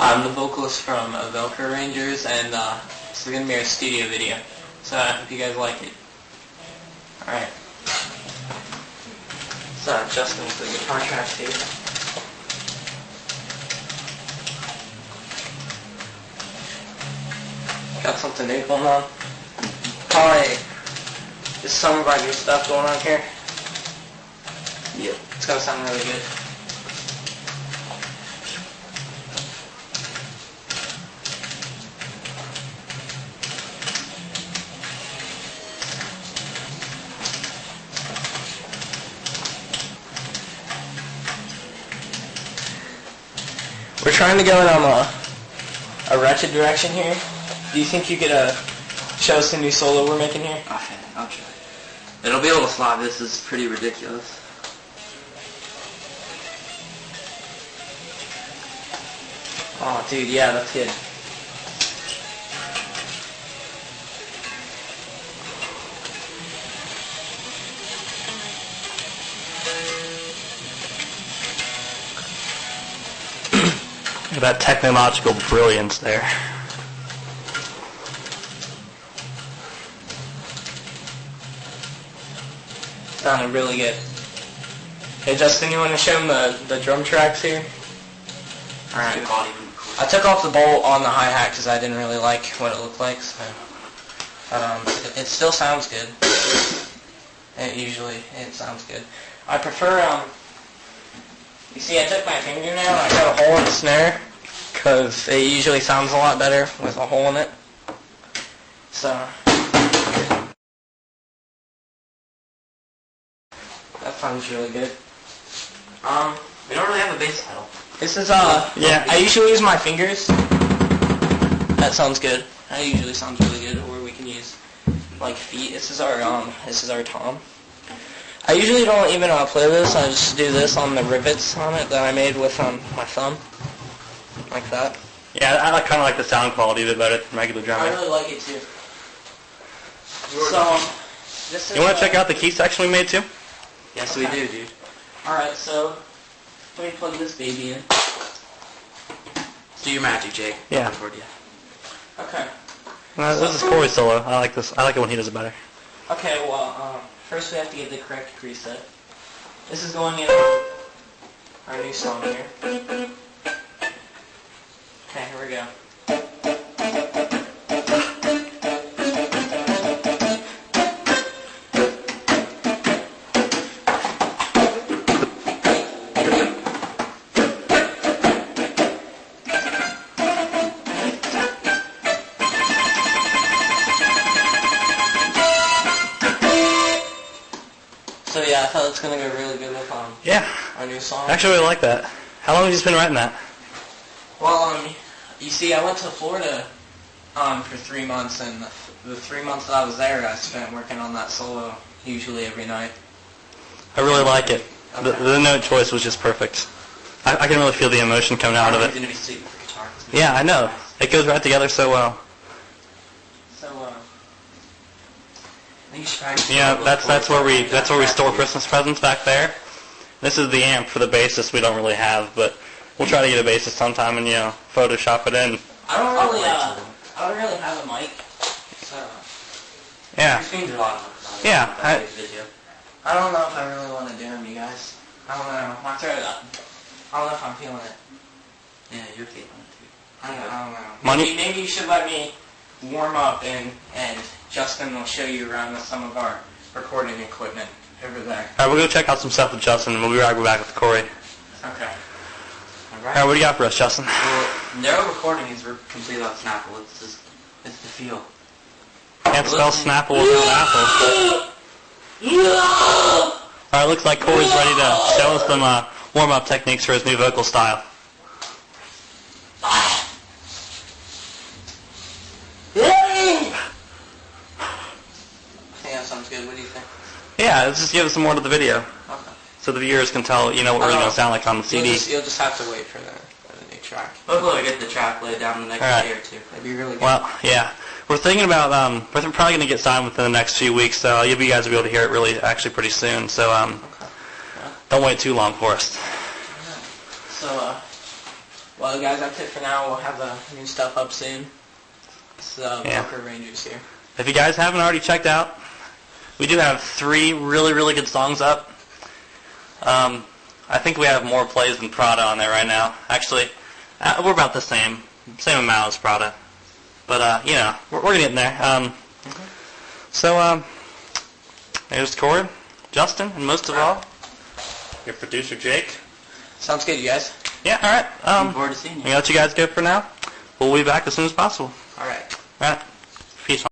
I'm the vocalist from Velcro Rangers, and this is going to be our studio video. So I hope you guys like it. Alright. So Justin's the guitar track here. Got something new going on. Probably just some of our new stuff going on here. Yep. It's going to sound really good. We're trying to go in a wretched direction here. Do you think you could show us the new solo we're making here? Okay, I'll try. It'll be a little sloppy. This is pretty ridiculous. Oh, dude, yeah, that's good. Look at that technological brilliance there. Sounded really good. Hey Justin, you want to show him the drum tracks here? Alright. I took off the bolt on the hi-hat because I didn't really like what it looked like, so... it still sounds good. It sounds good. I prefer, you see, I took my finger now and I got a hole in the snare because it usually sounds a lot better with a hole in it. So... that sounds really good. We don't really have a bass pedal. This is, yeah. I usually use my fingers. That sounds good. That usually sounds really good. Or we can use, like, feet. This is our tom. I usually don't even play this. I just do this on the rivets on it that I made with, my thumb. Like that. Yeah, I kind of like the sound quality a bit better than regular drumming. I really like it, too. So, this is... You want to check out the key section we made, too? Yes, we do, dude. Alright, so, let me plug this baby in. Do your magic, Jake. Yeah. Okay. This is Corey's solo. I like this. I like it when he does it better. Okay, well, first we have to get the correct preset. This is going in our new song here. Okay, here we go. So yeah, I thought it's gonna go really good with our new song. I actually really like that. How long have you just been writing that? Well, you see, I went to Florida for 3 months, and the 3 months that I was there, I spent working on that solo usually every night. I really like it. Okay. The note choice was just perfect. I can really feel the emotion coming out of it. It's gonna be sweet for guitar. Yeah, I know. It goes right together so well. So, Yeah, that's where we store Christmas presents back there. This is the amp for the bassist we don't really have, but we'll try to get a bassist sometime and Photoshop it in. I don't really have a mic. So Yeah. Yeah. I don't know if I really want to do them, you guys. I don't know. My throat. I don't know if I'm feeling it. Yeah, you're feeling it too. I don't know. Maybe you should let me warm up and Justin will show you around with some of our recording equipment over there. Alright, we'll go check out some stuff with Justin and we'll be right back with Corey. Okay. Alright, what do you got for us, Justin? Well, no recordings were complete on Snapple. It's the feel. Can't spell Snapple without Apple. Alright, looks like Corey's ready to show us some warm-up techniques for his new vocal style. Yeah, sounds good. What do you think? Yeah, let's just give us some more to the video. Okay. So the viewers can tell, what we're really going to sound like on the CD. You'll just have to wait for the new track. Hopefully we get the track laid down the next day or two. That'd be really good. Well, yeah. We're thinking about, we're probably going to get signed within the next few weeks, so you guys will be able to hear it actually pretty soon. So don't wait too long for us. So, Well, guys, that's it for now. We'll have the new stuff up soon. This is Velcro Rangers here. If you guys haven't already checked out, we do have 3 really, really good songs up. I think we have more plays than Prada on there right now. Actually, we're about the same amount as Prada. But, you know, we're getting there. So, there's Corey, Justin, and most of all, your producer, Jake. Sounds good, you guys. Yeah, all right. Looking forward to seeing you. I'm going to let you guys go for now. We'll be back as soon as possible. All right. All right. Peace.